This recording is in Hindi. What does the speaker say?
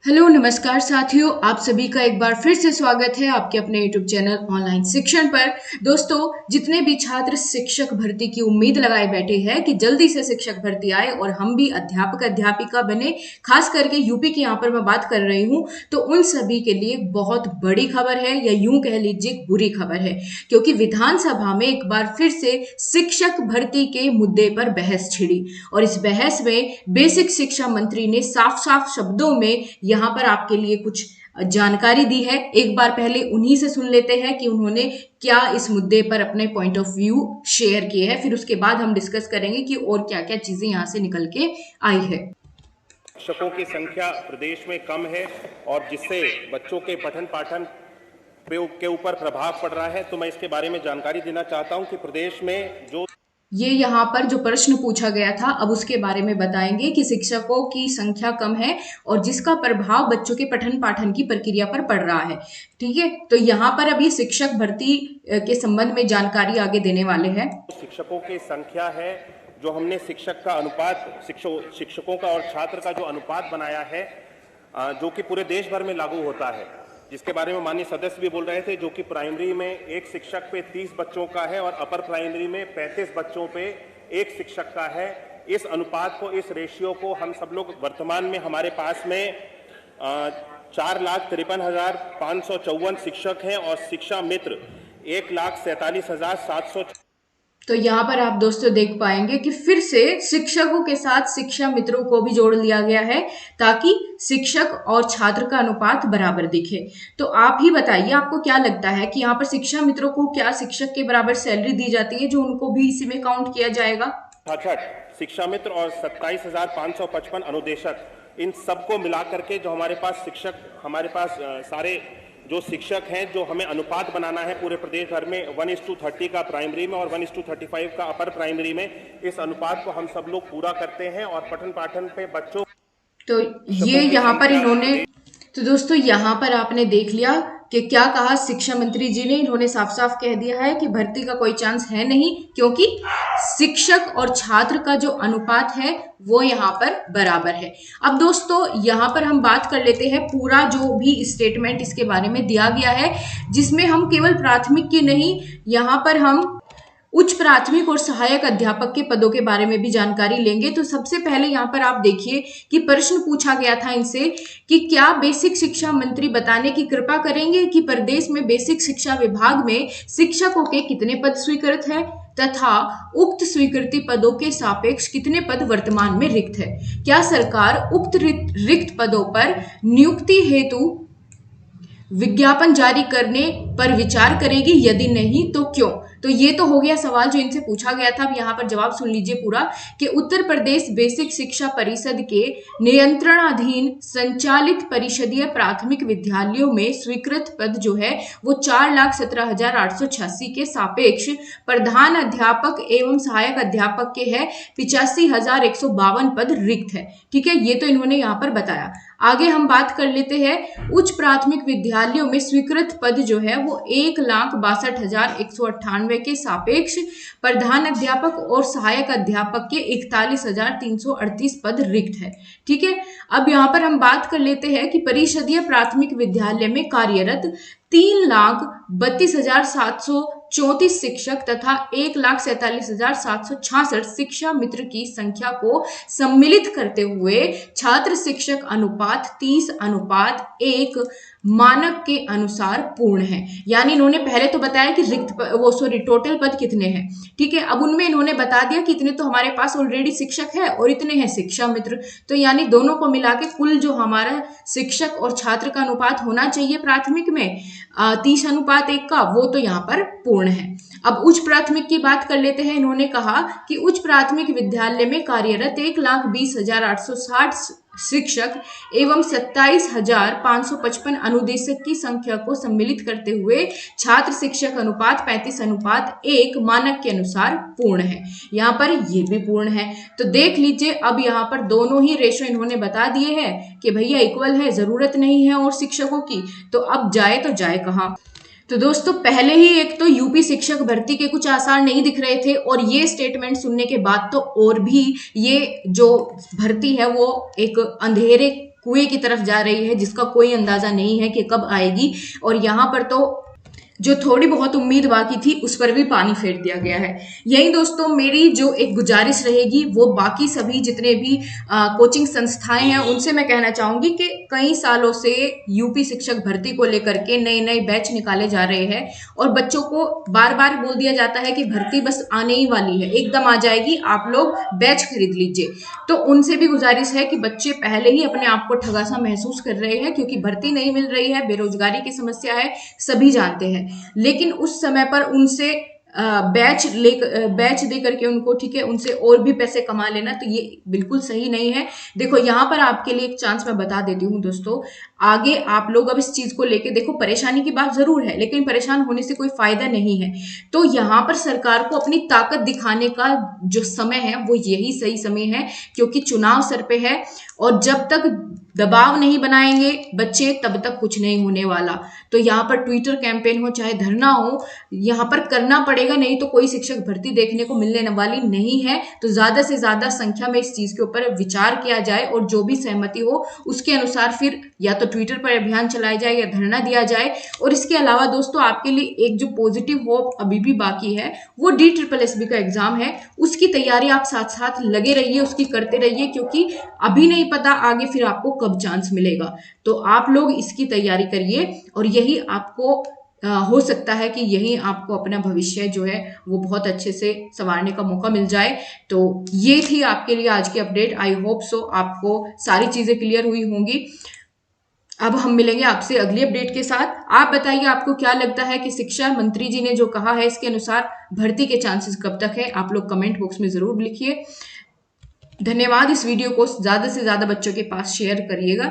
हेलो नमस्कार साथियों, आप सभी का एक बार फिर से स्वागत है आपके अपने यूट्यूब चैनल ऑनलाइन शिक्षण पर। दोस्तों, जितने भी छात्र शिक्षक भर्ती की उम्मीद लगाए बैठे हैं कि जल्दी से शिक्षक भर्ती आए और हम भी अध्यापक अध्यापिका बने, खास करके यूपी की यहाँ पर मैं बात कर रही हूँ, तो उन सभी के लिए बहुत बड़ी खबर है, या यूं कह लीजिए बुरी खबर है, क्योंकि विधानसभा में एक बार फिर से शिक्षक भर्ती के मुद्दे पर बहस छिड़ी। और इस बहस में बेसिक शिक्षा मंत्री ने साफ साफ शब्दों में यहाँ पर आपके लिए कुछ जानकारी दी है। एक बार पहले उन्हीं से सुन लेते हैं कि उन्होंने क्या इस मुद्दे पर अपने पॉइंट ऑफ व्यू शेयर किए हैं, फिर उसके बाद हम डिस्कस करेंगे कि और क्या क्या चीजें यहाँ से निकल के आई है। शिक्षकों की संख्या प्रदेश में कम है और जिससे बच्चों के पठन पाठन के ऊपर प्रभाव पड़ रहा है, तो मैं इसके बारे में जानकारी देना चाहता हूं कि प्रदेश में जो ये यहाँ पर जो प्रश्न पूछा गया था, अब उसके बारे में बताएंगे कि शिक्षकों की संख्या कम है और जिसका प्रभाव बच्चों के पठन पाठन की प्रक्रिया पर पड़ रहा है। ठीक है, तो यहाँ पर अभी शिक्षक भर्ती के संबंध में जानकारी आगे देने वाले हैं। शिक्षकों की संख्या है, जो हमने शिक्षक का अनुपात, शिक्षकों का और छात्र का जो अनुपात बनाया है, जो कि पूरे देश भर में लागू होता है, जिसके बारे में माननीय सदस्य भी बोल रहे थे, जो कि प्राइमरी में एक शिक्षक पे 30 बच्चों का है और अपर प्राइमरी में 35 बच्चों पे एक शिक्षक का है। इस अनुपात को, इस रेशियो को हम सब लोग वर्तमान में हमारे पास में 4,53,554 शिक्षक हैं और शिक्षा मित्र 1,47,700। तो यहाँ पर आप दोस्तों देख पाएंगे कि फिर से शिक्षकों के साथ शिक्षा मित्रों को भी जोड़ लिया गया है, ताकि शिक्षक और छात्र का अनुपात बराबर दिखे। तो आप ही बताइए, आपको क्या लगता है कि यहाँ पर शिक्षा मित्रों को क्या शिक्षक के बराबर सैलरी दी जाती है, जो उनको भी इसी में काउंट किया जाएगा? 66 शिक्षा मित्र और 27,555 अनुदेशक, इन सबको मिलाकर के जो हमारे पास शिक्षक, हमारे पास सारे जो शिक्षक हैं, जो हमें अनुपात बनाना है पूरे प्रदेश भर में 1:30 का प्राइमरी में और 1:35 का अपर प्राइमरी में, इस अनुपात को हम सब लोग पूरा करते हैं और पठन पाठन पे बच्चों। तो ये यहाँ पर इन्होंने, तो दोस्तों यहाँ पर आपने देख लिया कि क्या कहा शिक्षा मंत्री जी ने। इन्होंने साफ साफ कह दिया है कि भर्ती का कोई चांस है नहीं, क्योंकि शिक्षक और छात्र का जो अनुपात है वो यहाँ पर बराबर है। अब दोस्तों यहाँ पर हम बात कर लेते हैं पूरा जो भी स्टेटमेंट इसके बारे में दिया गया है, जिसमें हम केवल प्राथमिक की नहीं, यहाँ पर हम उच्च प्राथमिक और सहायक अध्यापक के पदों के बारे में भी जानकारी लेंगे। तो सबसे पहले यहाँ पर आप देखिए कि प्रश्न पूछा गया था इनसे कि क्या बेसिक शिक्षा मंत्री बताने की कृपा करेंगे कि प्रदेश में बेसिक शिक्षा विभाग में शिक्षकों के कितने पद स्वीकृत है तथा उक्त स्वीकृति पदों के सापेक्ष कितने पद वर्तमान में रिक्त है। क्या सरकार उक्त रिक्त पदों पर नियुक्ति हेतु विज्ञापन जारी करने पर विचार करेगी? यदि नहीं तो क्यों? तो ये तो हो गया सवाल जो इनसे पूछा गया था। अब यहाँ पर जवाब सुन लीजिए पूरा कि उत्तर प्रदेश बेसिक शिक्षा परिषद के नियंत्रणाधीन संचालित परिषदीय प्राथमिक विद्यालयों में स्वीकृत पद जो है वो 4,17,886 के सापेक्ष प्रधान अध्यापक एवं सहायक अध्यापक के है 85,152 पद रिक्त है। ठीक है, ये तो इन्होंने यहाँ पर बताया। आगे हम बात कर लेते हैं उच्च प्राथमिक विद्यालयों में स्वीकृत पद जो है वो 1,62,198 के सापेक्ष प्रधान अध्यापक और सहायक अध्यापक के 41,338 पद रिक्त है। ठीक है, अब यहाँ पर हम बात कर लेते हैं कि परिषदीय प्राथमिक विद्यालय में कार्यरत 3,32,734 शिक्षक तथा 1,47,766 शिक्षा मित्र की संख्या को सम्मिलित करते हुए छात्र शिक्षक अनुपात 30:1 मानक के अनुसार पूर्ण है। यानी इन्होंने पहले तो बताया कि टोटल पद कितने हैं। ठीक है, अब उनमें इन्होंने बता दिया कि इतने तो हमारे पास ऑलरेडी शिक्षक है और इतने हैं शिक्षा मित्र। तो यानी दोनों को मिला के कुल जो हमारा शिक्षक और छात्र का अनुपात होना चाहिए प्राथमिक में 30:1 का, वो तो यहाँ पर पूर्ण है। अब उच्च प्राथमिक की बात कर लेते हैं। इन्होंने कहा कि उच्च प्राथमिक विद्यालय में कार्यरत 1,20,860 शिक्षक एवं 27,555 अनुदेशक की संख्या को सम्मिलित करते हुए छात्र शिक्षक अनुपात 35:1 मानक के अनुसार पूर्ण है। यहाँ पर ये भी पूर्ण है। तो देख लीजिए, अब यहाँ पर दोनों ही रेशो इन्होंने बता दिए हैं कि भैया इक्वल है, जरूरत नहीं है और शिक्षकों की, तो अब जाए तो जाए कहाँ। तो दोस्तों पहले ही एक तो यूपी शिक्षक भर्ती के कुछ आसार नहीं दिख रहे थे और ये स्टेटमेंट सुनने के बाद तो और भी ये जो भर्ती है वो एक अंधेरे कुएं की तरफ जा रही है, जिसका कोई अंदाजा नहीं है कि कब आएगी। और यहाँ पर तो जो थोड़ी बहुत उम्मीद बाकी थी उस पर भी पानी फेर दिया गया है। यही दोस्तों मेरी जो एक गुजारिश रहेगी वो बाकी सभी जितने भी कोचिंग संस्थाएं हैं उनसे मैं कहना चाहूंगी कि कई सालों से यूपी शिक्षक भर्ती को लेकर के नए नए बैच निकाले जा रहे हैं और बच्चों को बार बार बोल दिया जाता है कि भर्ती बस आने ही वाली है, एकदम आ जाएगी, आप लोग बैच खरीद लीजिए। तो उनसे भी गुजारिश है कि बच्चे पहले ही अपने आप को ठगा सा महसूस कर रहे हैं, क्योंकि भर्ती नहीं मिल रही है, बेरोजगारी की समस्या है, सभी जानते हैं। लेकिन उस समय पर उनसे बैच दे करके उनको, ठीक है, उनसे और भी पैसे कमा लेना, तो ये बिल्कुल सही नहीं है। देखो यहाँ पर आपके लिए एक चांस मैं बता देती हूँ दोस्तों, आगे आप लोग अब इस चीज को लेके, देखो परेशानी की बात जरूर है लेकिन परेशान होने से कोई फायदा नहीं है। तो यहाँ पर सरकार को अपनी ताकत दिखाने का जो समय है वो यही सही समय है, क्योंकि चुनाव सर पे है और जब तक दबाव नहीं बनाएंगे बच्चे तब तक कुछ नहीं होने वाला। तो यहाँ पर ट्विटर कैंपेन हो चाहे धरना हो, यहाँ पर करना पड़ेगा, नहीं तो कोई शिक्षक भर्ती देखने को मिलने वाली नहीं है। तो ज्यादा से ज्यादा संख्या में इस चीज के ऊपर विचार किया जाए और जो भी सहमति हो उसके अनुसार फिर या तो ट्विटर पर अभियान चलाया जाए या धरना दिया जाए। और इसके अलावा दोस्तों आपके लिए एक जो पॉजिटिव होप अभी भी बाकी है वो DSSB का एग्जाम है, उसकी तैयारी आप साथ साथ लगे रहिए, उसकी करते रहिए, क्योंकि अभी नहीं पता आगे फिर आपको कब चांस मिलेगा। तो आप लोग इसकी तैयारी करिए और यही आपको हो सकता है कि यही आपको अपना भविष्य जो है वो बहुत अच्छे से संवारने का मौका मिल जाए। तो ये थी आपके लिए आज की अपडेट। आई होप सो आपको सारी चीजें क्लियर हुई होंगी। अब हम मिलेंगे आपसे अगली अपडेट के साथ। आप बताइए आपको क्या लगता है कि शिक्षा मंत्री जी ने जो कहा है इसके अनुसार भर्ती के चांसेस कब तक है, आप लोग कमेंट बॉक्स में जरूर लिखिए। धन्यवाद। इस वीडियो को ज्यादा से ज्यादा बच्चों के पास शेयर करिएगा।